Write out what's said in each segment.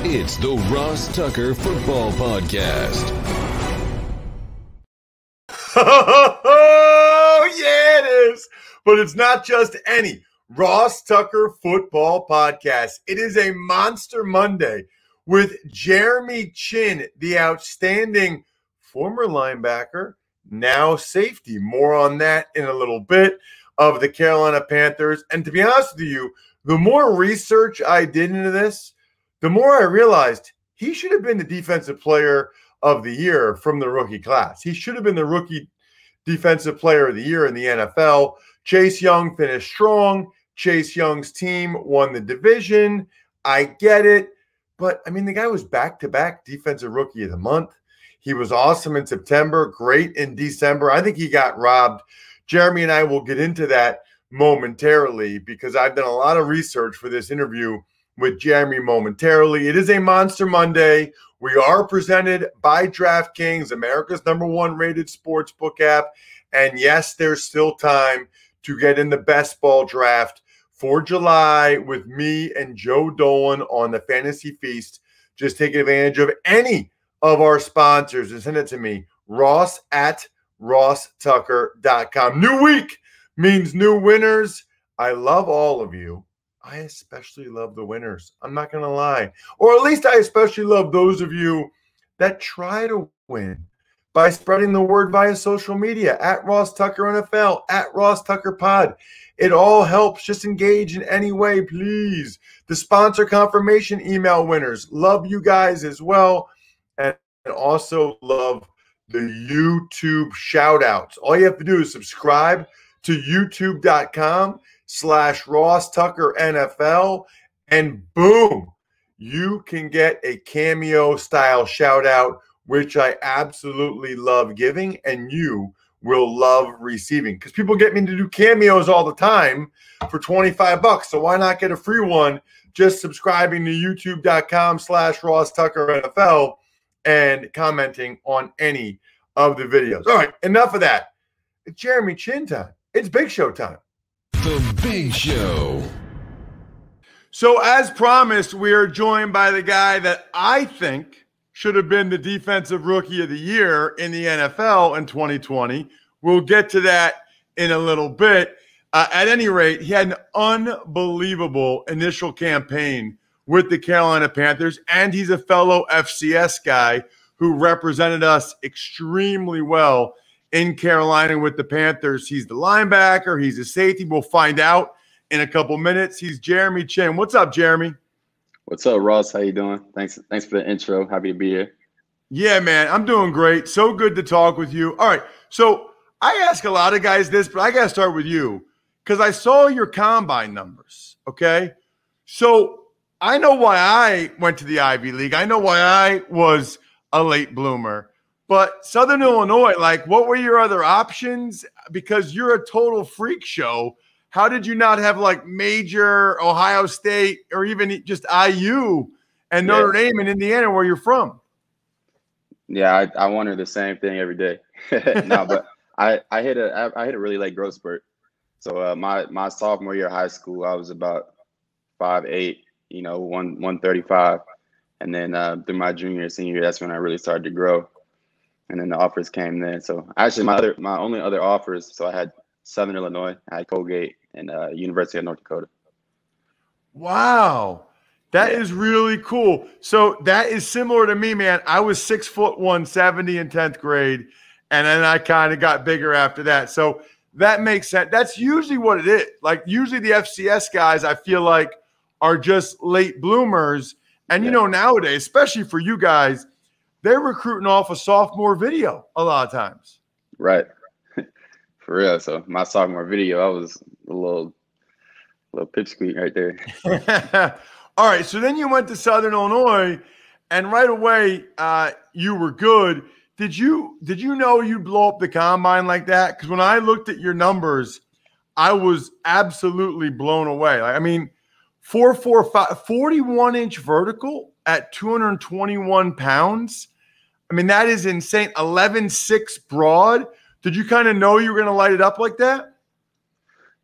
It's the Ross Tucker Football Podcast. Oh, yeah, it is. But it's not just any Ross Tucker Football Podcast. It is a Monster Monday with Jeremy Chinn, the outstanding former linebacker, now safety. More on that in a little bit, of the Carolina Panthers. And to be honest with you, the more research I did into this, the more I realized he should have been the defensive player of the year from the rookie class. He should have been the rookie defensive player of the year in the NFL. Chase Young finished strong. Chase Young's team won the division. I get it. But, I mean, the guy was back-to-back defensive rookie of the month. He was awesome in September, great in December. I think he got robbed. Jeremy and I will get into that momentarily because I've done a lot of research for this interview with Jeremy momentarily. It is a Monster Monday. We are presented by DraftKings, America's #1 rated sportsbook app. And yes, there's still time to get in the best ball draft for July with me and Joe Dolan on the Fantasy Feast. Just take advantage of any of our sponsors and send it to me, Ross at RossTucker.com. New week means new winners. I love all of you. I especially love the winners. I'm not going to lie. Or at least I especially love those of you that try to win by spreading the word via social media, at Ross Tucker NFL, at Ross Tucker Pod. It all helps. Just engage in any way, please. The sponsor confirmation email winners. Love you guys as well. And also love the YouTube shout outs. All you have to do is subscribe to youtube.com/Ross Tucker NFL, and boom, you can get a cameo style shout out, which I absolutely love giving and you will love receiving, because people get me to do cameos all the time for $25. So why not get a free one just subscribing to youtube.com/Ross Tucker NFL and commenting on any of the videos. All right, enough of that. It's Jeremy Chinn time. It's Big Show time. The Big Show. So as promised, we are joined by the guy that I think should have been the defensive rookie of the year in the NFL in 2020. We'll get to that in a little bit. At any rate, he had an unbelievable initial campaign with the Carolina Panthers, and he's a fellow FCS guy who represented us extremely well in Carolina with the Panthers. He's the linebacker. He's a safety. We'll find out in a couple minutes. He's Jeremy Chinn. What's up, Jeremy? What's up, Ross? How you doing? Thanks for the intro. Happy to be here. Yeah, man. I'm doing great. So good to talk with you. All right. So I ask a lot of guys this, but I got to start with you because I saw your combine numbers, okay? So I know why I went to the Ivy League. I know why I was a late bloomer. But Southern Illinois, like, what were your other options? Because you're a total freak show. How did you not have, like, major Ohio State or even just IU and Notre Dame and Indiana where you're from? Yeah, I wonder the same thing every day. No, but I hit a really late growth spurt. So my sophomore year of high school, I was about 5'8", 135. And then through my junior, senior year, that's when I really started to grow. And then the offers came then. So actually my only other offers, so I had Southern Illinois, I had Colgate, and University of North Dakota. Wow. That is really cool. So that is similar to me, man. I was 6 foot 170 in 10th grade, and then I kind of got bigger after that. So that makes sense. That's usually what it is. Like, usually the FCS guys, I feel like, are just late bloomers. And, nowadays, especially for you guys, they're recruiting off a sophomore video a lot of times. Right. For real. So my sophomore video, I was a little pipsqueak right there. All right. So then you went to Southern Illinois, and right away you were good. Did you know you'd blow up the combine like that? Because when I looked at your numbers, I was absolutely blown away. Like, I mean, 4.45, 41-inch vertical at 221 pounds. I mean, that is insane. 11.6 broad. Did you kind of know you were going to light it up like that?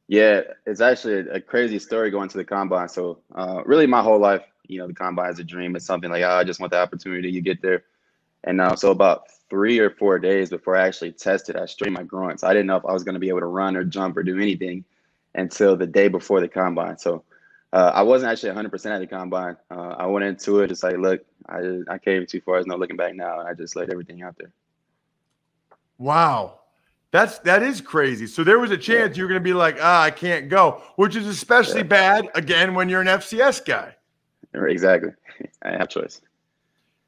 Yeah, it's actually a crazy story going to the combine. So really my whole life, the combine is a dream. It's something like, oh, I just want the opportunity. You get there. And so about 3 or 4 days before I actually tested, I strained my groin. So I didn't know if I was going to be able to run or jump or do anything until the day before the combine. So I wasn't actually 100% at the combine. I went into it just like, look, I came too far. There's no looking back now. And I just laid everything out there. Wow. That is crazy. So there was a chance you were going to be like, I can't go, which is especially bad, again, when you're an FCS guy. Exactly. I didn't have a choice.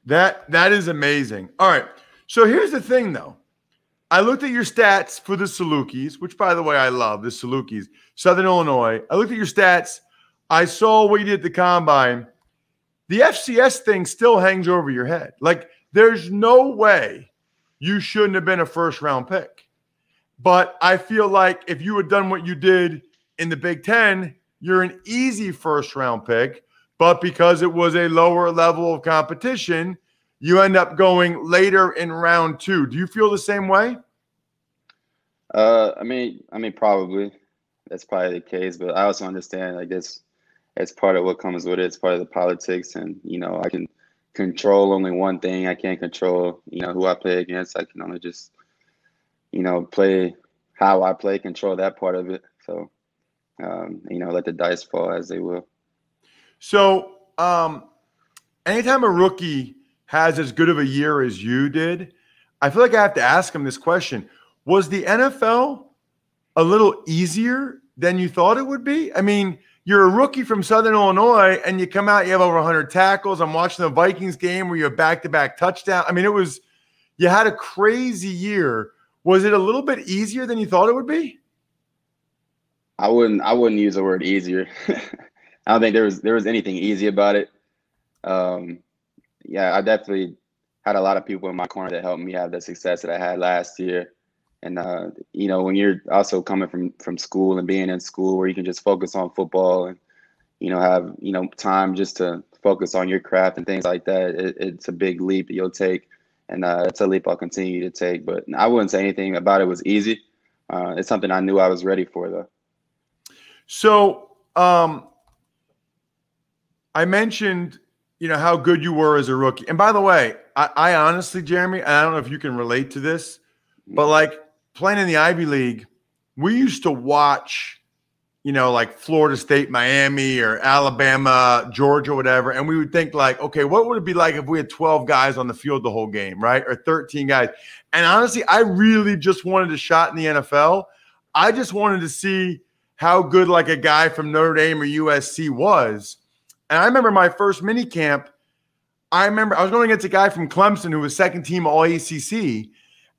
That is amazing. All right. So here's the thing, though. I looked at your stats for the Salukis, which, by the way, I love the Salukis, Southern Illinois. I looked at your stats. I saw what you did at the combine. The FCS thing still hangs over your head. Like, there's no way you shouldn't have been a first-round pick. But I feel like if you had done what you did in the Big Ten, you're an easy first-round pick. But because it was a lower level of competition, you end up going later in round 2. Do you feel the same way? I mean, probably that's probably the case. But I also understand like this, it's part of what comes with it. It's part of the politics, and I can control only one thing. I can't control who I play against. I can only just play how I play, control that part of it. So let the dice fall as they will. So anytime a rookie has as good of a year as you did, I feel like I have to ask him this question. Was the NFL a little easier than you thought it would be? I mean, you're a rookie from Southern Illinois, and you come out, you have over 100 tackles. I'm watching the Vikings game where you have back-to-back touchdown. I mean, you had a crazy year. Was it a little bit easier than you thought it would be? I wouldn't use the word easier. I don't think there was anything easy about it. I definitely had a lot of people in my corner that helped me have the success that I had last year. And when you're also coming from school and being in school where you can just focus on football and have time just to focus on your craft and things like that, it's a big leap that you'll take, and it's a leap I'll continue to take. But I wouldn't say anything about it was easy. It's something I knew I was ready for, though. So I mentioned how good you were as a rookie. And by the way, I honestly, Jeremy, and I don't know if you can relate to this, but like playing in the Ivy League, we used to watch, like Florida State, Miami, or Alabama, Georgia, whatever. And we would think like, okay, what would it be like if we had 12 guys on the field the whole game, right? Or 13 guys. And honestly, I really just wanted a shot in the NFL. I just wanted to see how good like a guy from Notre Dame or USC was. And I remember my first mini camp, I was going against a guy from Clemson who was second team all ACC,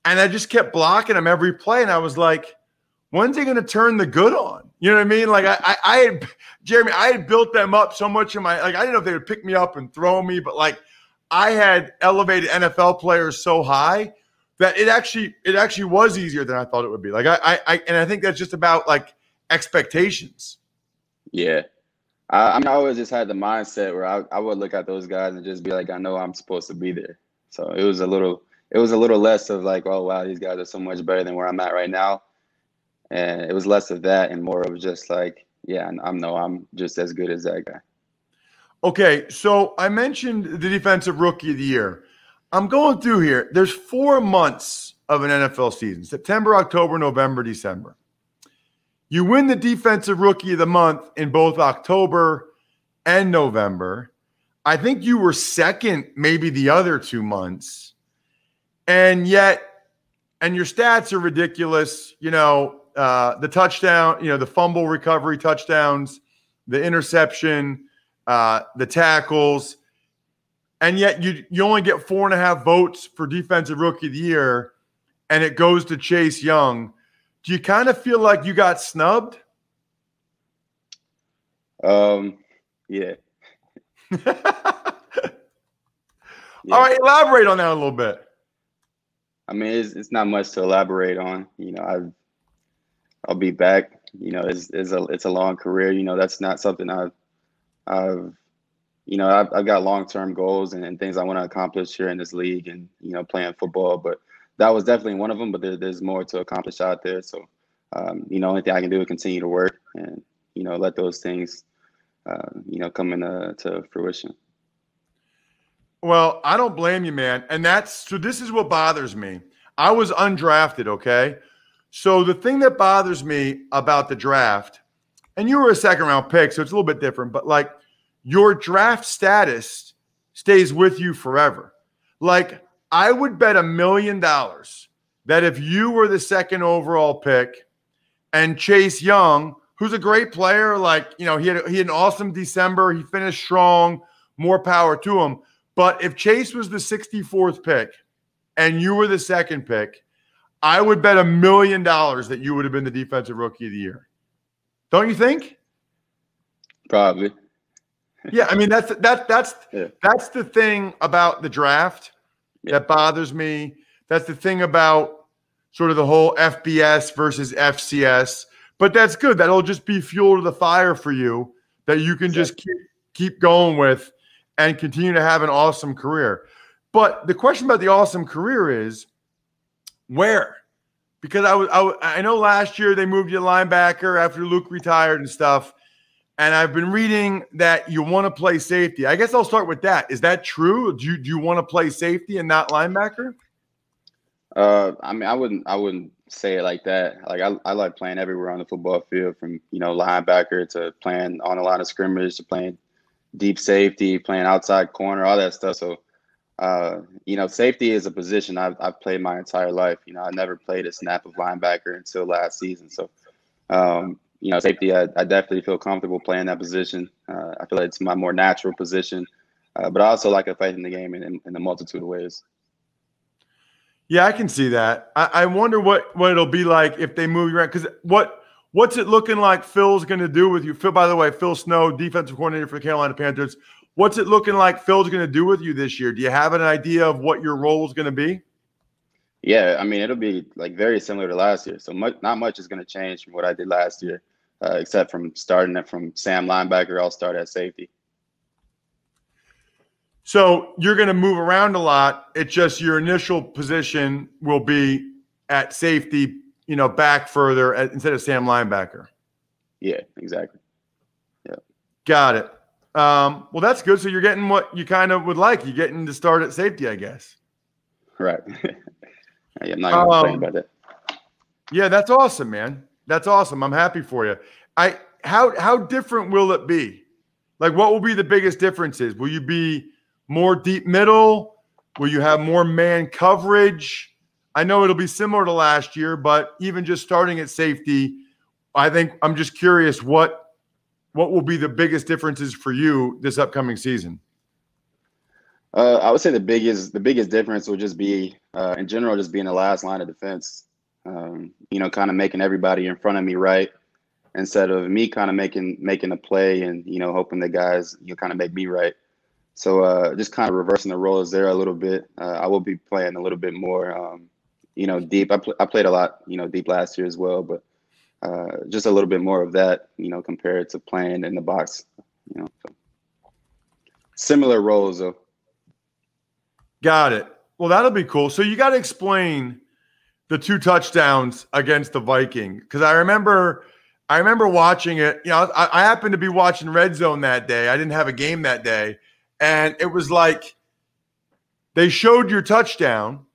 and I just kept blocking him every play. And I was like, when's he going to turn the good on? You know what I mean? Like I had built them up so much in my, like, I didn't know if they would pick me up and throw me, but like I had elevated NFL players so high that it actually was easier than I thought it would be. Like I think that's just about like expectations. Yeah. I always just had the mindset where I would look at those guys and just be like, I know I'm supposed to be there. So it was a little less of like, oh, wow, these guys are so much better than where I'm at right now. And it was less of that and more of just like, yeah, I'm just as good as that guy. Okay, so I mentioned the defensive rookie of the year. I'm going through here. There's 4 months of an NFL season: September, October, November, December. You win the defensive rookie of the month in both October and November. I think you were second maybe the other 2 months. And yet, and your stats are ridiculous. The touchdown, the fumble recovery touchdowns, the interception, the tackles. And yet you only get 4.5 votes for defensive rookie of the year, and it goes to Chase Young. Do you kind of feel like you got snubbed? Yeah. Yeah. All right, elaborate on that a little bit. I mean, it's not much to elaborate on. I'll be back. It's a long career. That's not something I've got long-term goals and things I want to accomplish here in this league and playing football. But that was definitely one of them. But there's more to accomplish out there. So only thing I can do is continue to work and let those things coming to fruition. Well, I don't blame you, man. And so this is what bothers me. I was undrafted, okay? So the thing that bothers me about the draft, and you were a second round pick, so it's a little bit different, but like your draft status stays with you forever. Like I would bet $1 million that if you were the second overall pick and Chase Young, who's a great player, like, he had an awesome December, he finished strong, more power to him. But if Chase was the 64th pick and you were the second pick, I would bet $1 million that you would have been the defensive rookie of the year. Don't you think? Probably. Yeah, I mean that's the thing about the draft that bothers me. That's the thing about sort of the whole FBS versus FCS. But that's good. That'll just be fuel to the fire for you that you can just keep going with and continue to have an awesome career. But the question about the awesome career is where? Because I know last year they moved you to linebacker after Luke retired and stuff. And I've been reading that you want to play safety. I guess I'll start with that. Is that true? Do you want to play safety and not linebacker? I mean, I wouldn't say it like that. Like I like playing everywhere on the football field, from linebacker to playing on the line of scrimmage to playing deep safety, playing outside corner, all that stuff. So, safety is a position I've played my entire life. I never played a snap of linebacker until last season. So, safety, I definitely feel comfortable playing that position. I feel like it's my more natural position, but I also like to fight in the game in a multitude of ways. Yeah, I can see that. I wonder what it'll be like if they move you around. Because what's it looking like Phil's going to do with you? Phil, by the way, Phil Snow, defensive coordinator for the Carolina Panthers. What's it looking like Phil's going to do with you this year? Do you have an idea of what your role is going to be? Yeah, I mean, it'll be like very similar to last year. So not much is going to change from what I did last year, except from starting it from Sam linebacker. I'll start at safety. So you're going to move around a lot. It's just your initial position will be at safety, back further instead of Sam linebacker. Yeah, exactly. Yeah. Got it. Well, that's good. So you're getting what you kind of would like. You're getting to start at safety, I guess. Right. I'm not going to complain about that. Yeah, that's awesome, man. That's awesome. I'm happy for you. How different will it be? Like, what will be the biggest differences? Will you be more deep middle? Will you have more man coverage? I know it'll be similar to last year, but even just starting at safety, I think I'm just curious what will be the biggest differences for you this upcoming season? I would say the biggest difference will just be, in general, just being the last line of defense. Kind of making everybody in front of me right, instead of me kind of making a play and hoping the guys kind of make me right. So just kind of reversing the roles there a little bit. I will be playing a little bit more, deep. I played a lot, deep last year as well, but just a little bit more of that, compared to playing in the box. So. Similar roles, though. Got it. Well, that'll be cool. So you got to explain the 2 touchdowns against the Vikings, because I remember watching it. I happened to be watching Red Zone that day. I didn't have a game that day. And it was like they showed your touchdown,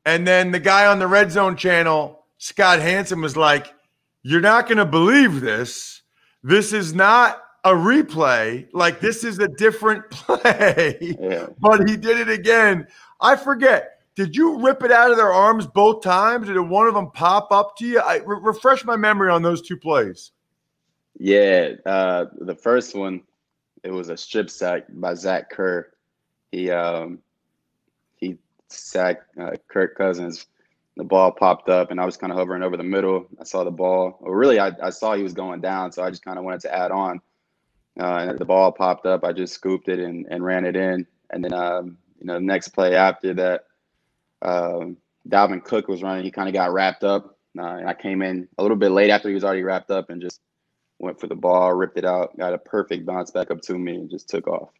and then the guy on the Red Zone channel, Scott Hansen, was like, "You're not going to believe this. This is not a replay. Like, this is a different play." Yeah. But he did it again. I forget. Did you rip it out of their arms both times, or did one of them pop up to you? Refresh my memory on those 2 plays. Yeah, the first one, it was a strip sack by Zach Kerr. He sacked Kirk Cousins. The ball popped up, and I was kind of hovering over the middle. I saw the ball. Well, really, I saw he was going down, so I just kind of wanted to add on. And the ball popped up. I just scooped it and ran it in. And then, the next play after that, Dalvin Cook was running. He kind of got wrapped up. And I came in a little bit late after he was already wrapped up and just went for the ball, ripped it out, got a perfect bounce back up to me, and just took off.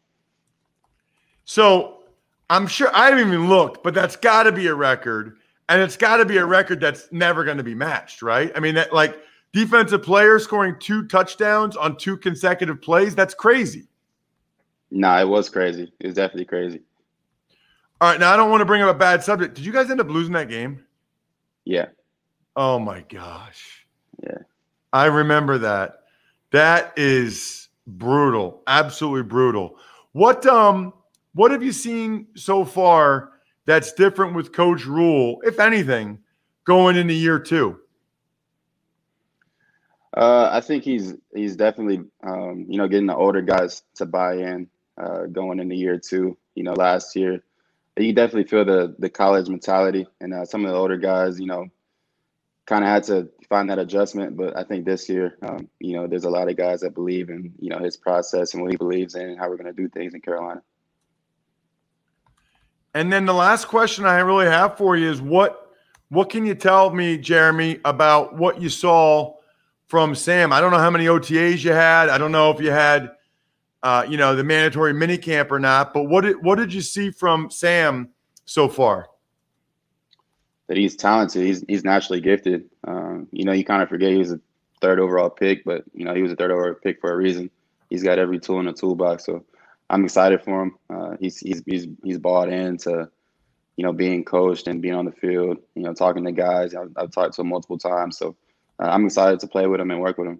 So I'm sure I haven't even looked, but that's got to be a record, and it's got to be a record that's never going to be matched, right? I mean, defensive player scoring 2 touchdowns on 2 consecutive plays. That's crazy. Nah, it was crazy. It was definitely crazy. All right, now I don't want to bring up a bad subject. Did you guys end up losing that game? Yeah. Oh, my gosh. Yeah. I remember that. That is brutal. Absolutely brutal. What have you seen so far that's different with Coach Rhule, if anything, going into year 2? I think he's definitely getting the older guys to buy in going into year 2. Last year you definitely feel the college mentality, and some of the older guys kind of had to find that adjustment. But I think this year there's a lot of guys that believe in his process and what he believes in and how we're going to do things in Carolina. And then the last question I really have for you is what can you tell me, Jeremy, about what you saw from Sam? I don't know how many OTAs you had. I don't know if you had, the mandatory minicamp or not. But what did you see from Sam so far? That he's talented. He's naturally gifted. You kind of forget he was a 3rd overall pick, but he was a 3rd overall pick for a reason. He's got every tool in the toolbox. So I'm excited for him. He's bought into being coached and being on the field. Talking to guys. I've talked to him multiple times. So I'm excited to play with him and work with him.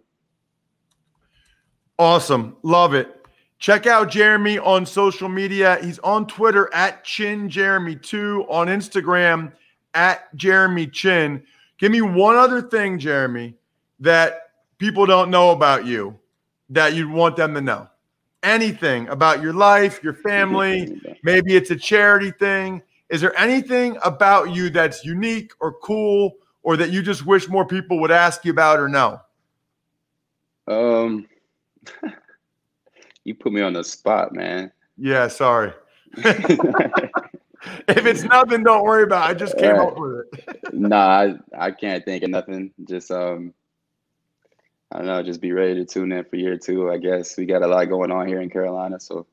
Awesome. Love it. Check out Jeremy on social media. He's on Twitter at ChinJeremy2, on Instagram at Jeremy Chin. Give me one other thing, Jeremy, that people don't know about you that you'd want them to know. Anything about your life, your family, maybe it's a charity thing. Is there anything about you that's unique or cool or that you just wish more people would ask you about or know? You put me on the spot, man. Yeah, sorry. If it's nothing, don't worry about it. I just came up with it. Nah, I can't think of nothing. Just I don't know, just be ready to tune in for year 2. I guess we got a lot going on here in Carolina, so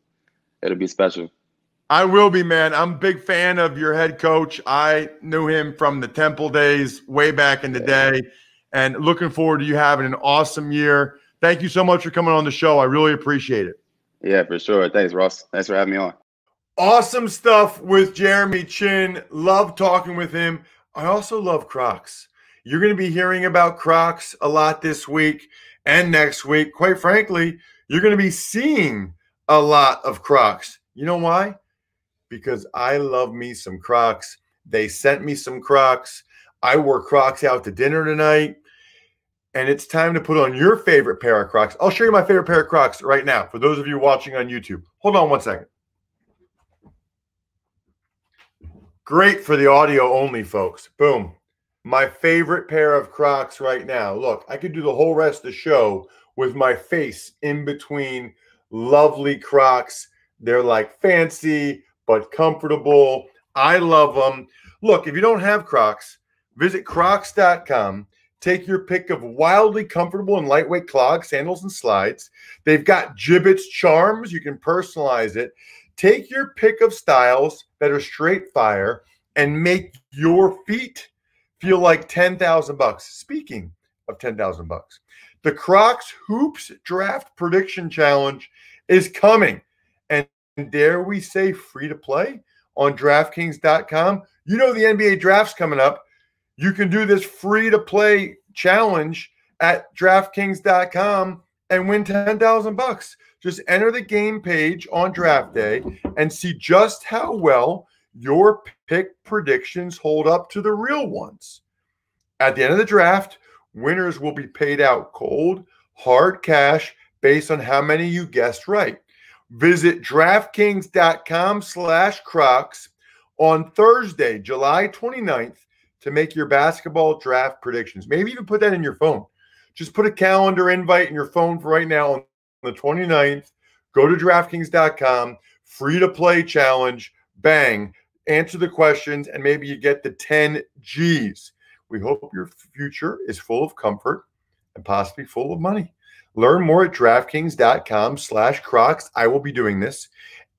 it'll be special. I will be, man. I'm a big fan of your head coach. I knew him from the Temple days way back in the day, and looking forward to you having an awesome year. Thank you so much for coming on the show. I really appreciate it. Yeah, for sure. Thanks, Ross. Thanks for having me on. Awesome stuff with Jeremy Chin. Love talking with him. I also love Crocs. You're going to be hearing about Crocs a lot this week and next week. Quite frankly, you're going to be seeing a lot of Crocs. You know why? Because I love me some Crocs. They sent me some Crocs. I wore Crocs out to dinner tonight. And it's time to put on your favorite pair of Crocs. I'll show you my favorite pair of Crocs right now for those of you watching on YouTube. Hold on one second. Great for the audio only, folks. Boom. My favorite pair of Crocs right now. Look, I could do the whole rest of the show with my face in between lovely Crocs. They're like fancy but comfortable. I love them. Look, if you don't have Crocs, visit crocs.com. Take your pick of wildly comfortable and lightweight clogs, sandals, and slides. They've got Jibbitz charms. You can personalize it. Take your pick of styles that are straight fire and make your feet feel like $10,000. Speaking of $10,000, the Crocs Hoops Draft Prediction Challenge is coming. And dare we say free to play on DraftKings.com. You know the NBA draft's coming up. You can do this free-to-play challenge at DraftKings.com and win $10,000. Just enter the game page on draft day and see just how well your pick predictions hold up to the real ones. At the end of the draft, winners will be paid out cold, hard cash based on how many you guessed right. Visit DraftKings.com/Crocs on Thursday, July 29th, to make your basketball draft predictions. Maybe even put that in your phone. Just put a calendar invite in your phone for right now on the 29th. Go to DraftKings.com, free-to-play challenge, bang, answer the questions, and maybe you get the 10 Gs. We hope your future is full of comfort and possibly full of money. Learn more at DraftKings.com/Crocs. I will be doing this.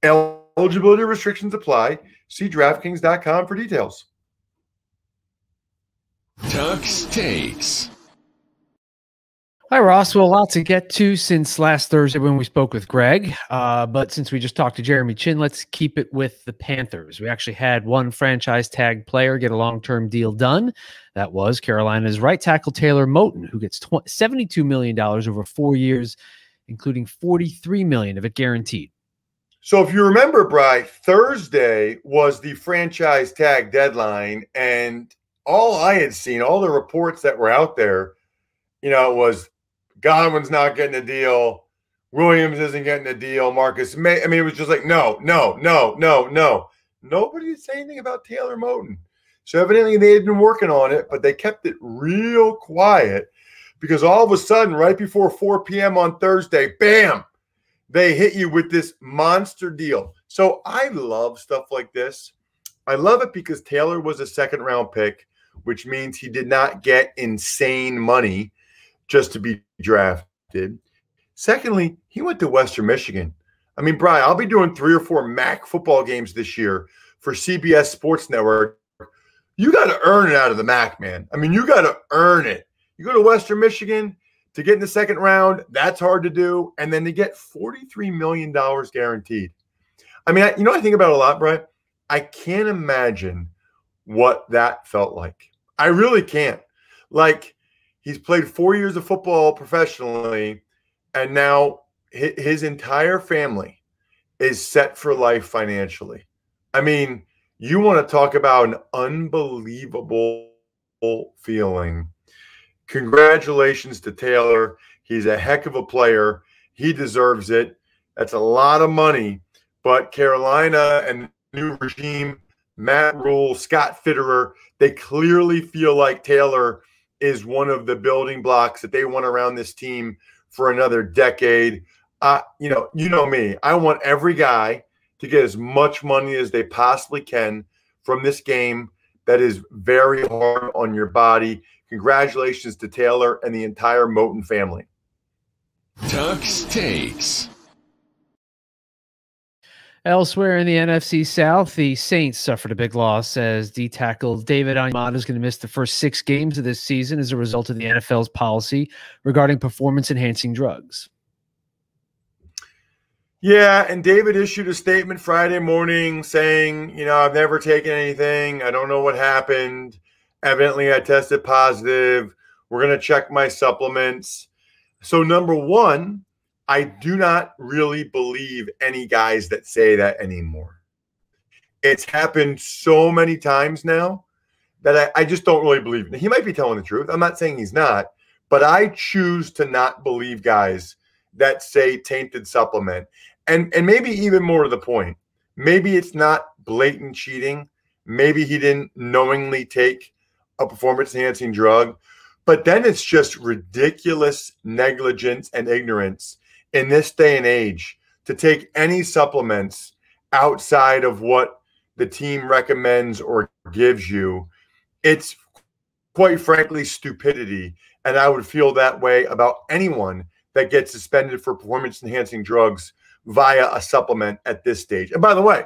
Eligibility restrictions apply. See DraftKings.com for details. Tux Takes. Hi, Ross. Well, a lot to get to since last Thursday when we spoke with Greg. But since we just talked to Jeremy Chin, let's keep it with the Panthers. We actually had one franchise tag player get a long-term deal done. That was Carolina's right tackle Taylor Moton, who gets $72 million over 4 years, including $43 million of it guaranteed. So if you remember, Bry, Thursday was the franchise tag deadline, and all I had seen, all the reports that were out there, it was Godwin's not getting a deal. Williams isn't getting a deal. Marcus May. I mean, it was just like, no. Nobody did say anything about Taylor Moton. So evidently they had been working on it, but they kept it real quiet because all of a sudden, right before 4 p.m. on Thursday, bam, they hit you with this monster deal. So I love stuff like this. I love it because Taylor was a second-round pick, which means he did not get insane money just to be drafted. Secondly, he went to Western Michigan. I mean, Brian, I'll be doing 3 or 4 MAC football games this year for CBS Sports Network. You got to earn it out of the MAC, man. I mean, you got to earn it. You go to Western Michigan to get in the second round, that's hard to do. And then to get $43 million guaranteed. I mean, I think about it a lot, Brian. I can't imagine what that felt like. I really can't. Like, he's played 4 years of football professionally, and now his entire family is set for life financially. I mean, you want to talk about an unbelievable feeling. Congratulations to Taylor. He's a heck of a player. He deserves it. That's a lot of money. But Carolina and the new regime, Matt Rule, Scott Fitterer, they clearly feel like Taylor is one of the building blocks that they want around this team for another decade. You know me. I want every guy to get as much money as they possibly can from this game that is very hard on your body. Congratulations to Taylor and the entire Moton family. Tuck's Takes. Elsewhere in the NFC South, the Saints suffered a big loss as D tackle David Onyemata is going to miss the first 6 games of this season as a result of the NFL's policy regarding performance-enhancing drugs. Yeah, and David issued a statement Friday morning saying, I've never taken anything. I don't know what happened. Evidently, I tested positive. We're going to check my supplements. So, number one, I do not really believe any guys that say that anymore. It's happened so many times now that I just don't really believe it. He might be telling the truth. I'm not saying he's not, but I choose to not believe guys that say tainted supplement. And maybe even more to the point, maybe it's not blatant cheating. Maybe he didn't knowingly take a performance-enhancing drug. But then it's just ridiculous negligence and ignorance in this day and age to take any supplements outside of what the team recommends or gives you. It's quite frankly stupidity. And I would feel that way about anyone that gets suspended for performance-enhancing drugs via a supplement at this stage. And by the way,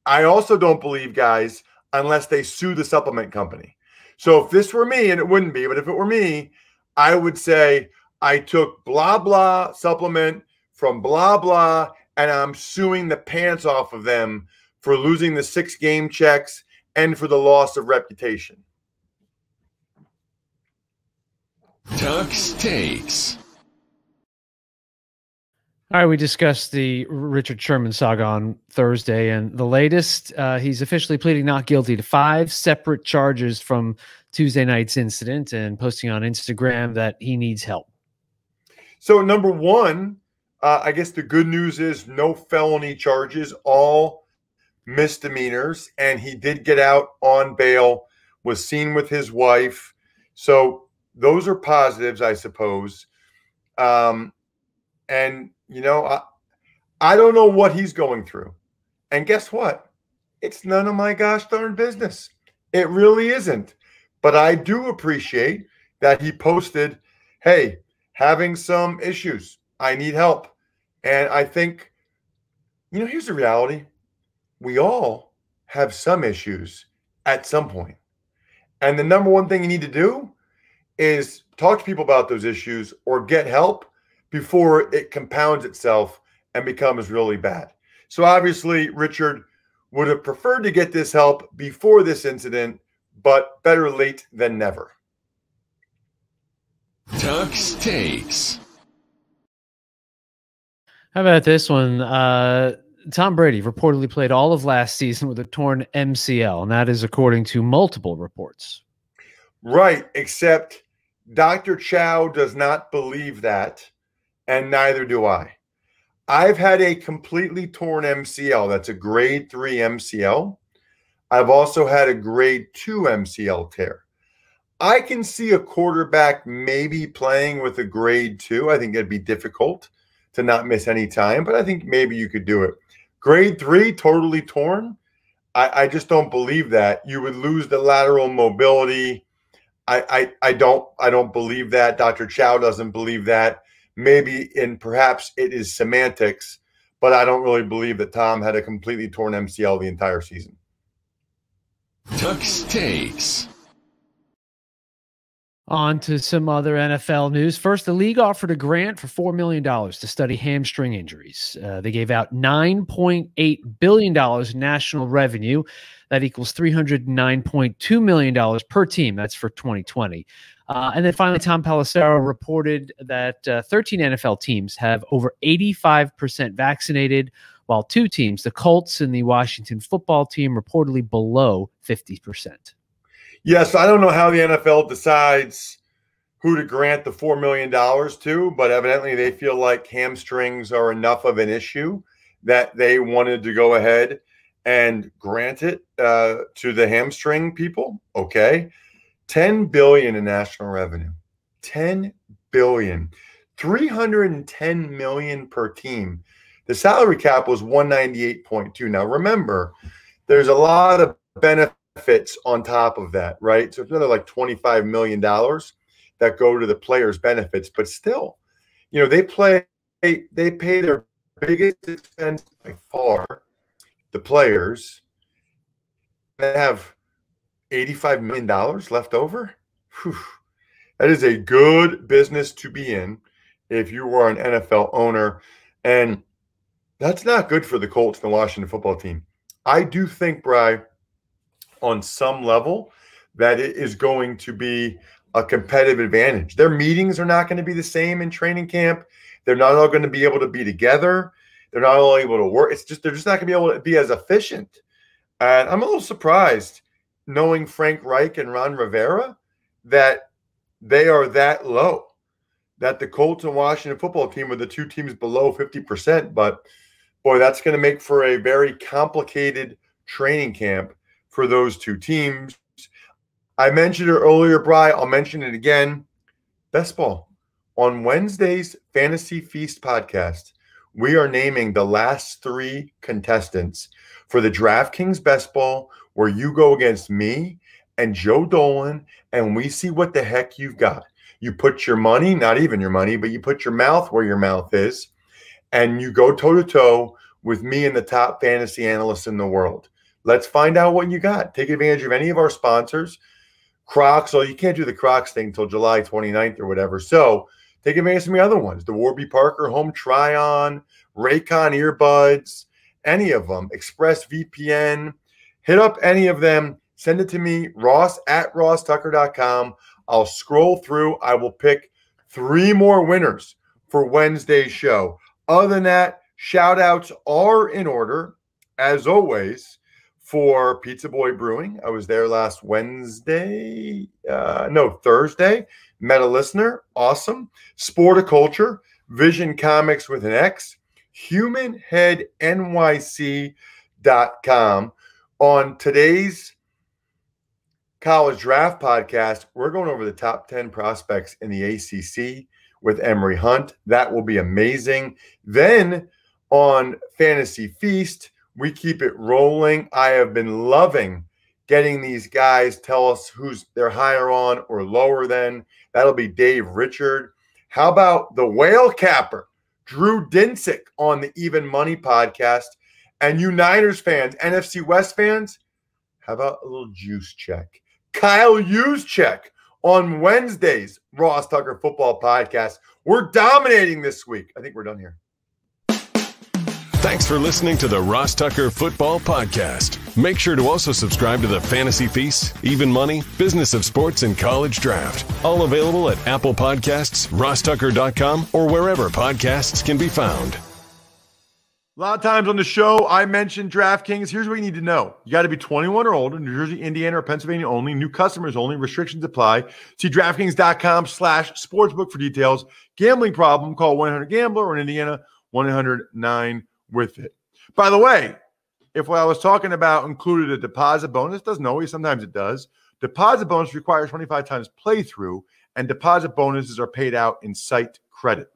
I also don't believe guys unless they sue the supplement company. So if this were me, and it wouldn't be, but if it were me, I would say I took blah, blah supplement from blah, blah, and I'm suing the pants off of them for losing the 6 game checks and for the loss of reputation. Tuck's Takes. All right, we discussed the Richard Sherman saga on Thursday, and the latest, he's officially pleading not guilty to 5 separate charges from Tuesday night's incident and posting on Instagram that he needs help. So number one, I guess the good news is no felony charges, all misdemeanors, and he did get out on bail, was seen with his wife. So those are positives, I suppose. And I don't know what he's going through. And guess what? It's none of my gosh darn business. It really isn't. But I do appreciate that he posted, hey, having some issues. I need help. And I think, here's the reality. We all have some issues at some point. And the number one thing you need to do is talk to people about those issues or get help before it compounds itself and becomes really bad. So obviously, Richard would have preferred to get this help before this incident, but better late than never. Tuck's Takes. How about this one? Tom Brady reportedly played all of last season with a torn MCL, and that is according to multiple reports. Right, except Dr. Chow does not believe that, and neither do I. I've had a completely torn MCL. That's a grade 3 MCL. I've also had a grade 2 MCL tear. I can see a quarterback maybe playing with a grade 2. I think it'd be difficult to not miss any time, but I think maybe you could do it. Grade 3, totally torn. I just don't believe that. You would lose the lateral mobility. I don't believe that. Dr. Chow doesn't believe that. Maybe perhaps it is semantics, but I don't really believe that Tom had a completely torn MCL the entire season. Tuck's Takes. On to some other NFL news. First, the league offered a grant for $4 million to study hamstring injuries. They gave out $9.8 billion in national revenue. That equals $309.2 million per team. That's for 2020. And then finally, Tom Pelissero reported that 13 NFL teams have over 85% vaccinated, while 2 teams, the Colts and the Washington football team, reportedly below 50%. Yes, I don't know how the NFL decides who to grant the $4 million to, but evidently they feel like hamstrings are enough of an issue that they wanted to go ahead and grant it to the hamstring people. Okay. $10 billion in national revenue. $10 billion. $310 million per team. The salary cap was $198.2. Now remember, there's a lot of benefits on top of that, right? So it's another like $25 million that go to the players' benefits, but still, they pay their biggest expense by far, the players. They have $85 million left over. Whew. That is a good business to be in if you are an NFL owner, and that's not good for the Colts and the Washington football team. I do think, Bri, on some level, that it is going to be a competitive advantage. Their meetings are not going to be the same in training camp. They're not all going to be able to be together. They're not all able to work. They're just not going to be able to be as efficient. And I'm a little surprised, knowing Frank Reich and Ron Rivera, that they are that low, that the Colts and Washington football team are the 2 teams below 50%. But boy, that's going to make for a very complicated training camp for those 2 teams. I mentioned it earlier, Bri. I'll mention it again. Best Ball. On Wednesday's Fantasy Feast podcast, we are naming the last 3 contestants for the DraftKings Best Ball, where you go against me and Joe Dolan, and we see what the heck you've got. You put your money, not even your money, but you put your mouth where your mouth is, and you go toe-to-toe with me and the top fantasy analysts in the world. Let's find out what you got. Take advantage of any of our sponsors. Crocs, you can't do the Crocs thing until July 29th or whatever. So take advantage of the other ones. The Warby Parker Home Try-On, Raycon earbuds, any of them. ExpressVPN. Hit up any of them. Send it to me, ross@rosstucker.com. I'll scroll through. I will pick 3 more winners for Wednesday's show. Other than that, shout-outs are in order, as always, for Pizza Boy Brewing. I was there last Thursday. Met a listener. Awesome. Sporticulture, Vision Comics with an X, HumanHeadNYC.com. On today's College Draft podcast, we're going over the top 10 prospects in the ACC with Emory Hunt. That will be amazing. Then on Fantasy Feast, we keep it rolling. I have been loving getting these guys tell us who's they're higher on or lower than. That'll be Dave Richard. How about the whale capper, Drew Dinsick, on the Even Money podcast? And you Niners fans, NFC West fans, how about a little juice check? Kyle Juszczyk on Wednesday's Ross Tucker Football Podcast. We're dominating this week. I think we're done here. Thanks for listening to the Ross Tucker Football Podcast. Make sure to also subscribe to the Fantasy Feast, Even Money, Business of Sports, and College Draft. All available at Apple Podcasts, rosstucker.com, or wherever podcasts can be found. A lot of times on the show, I mentioned DraftKings. Here's what you need to know. You got to be 21 or older, New Jersey, Indiana, or Pennsylvania only. New customers only. Restrictions apply. See DraftKings.com/sportsbook for details. Gambling problem, call 1-800-GAMBLER, or in Indiana, 1-800-9-WITH-IT. By the way, if what I was talking about included a deposit bonus, doesn't always, sometimes it does. Deposit bonus requires 25 times playthrough, and deposit bonuses are paid out in site credit.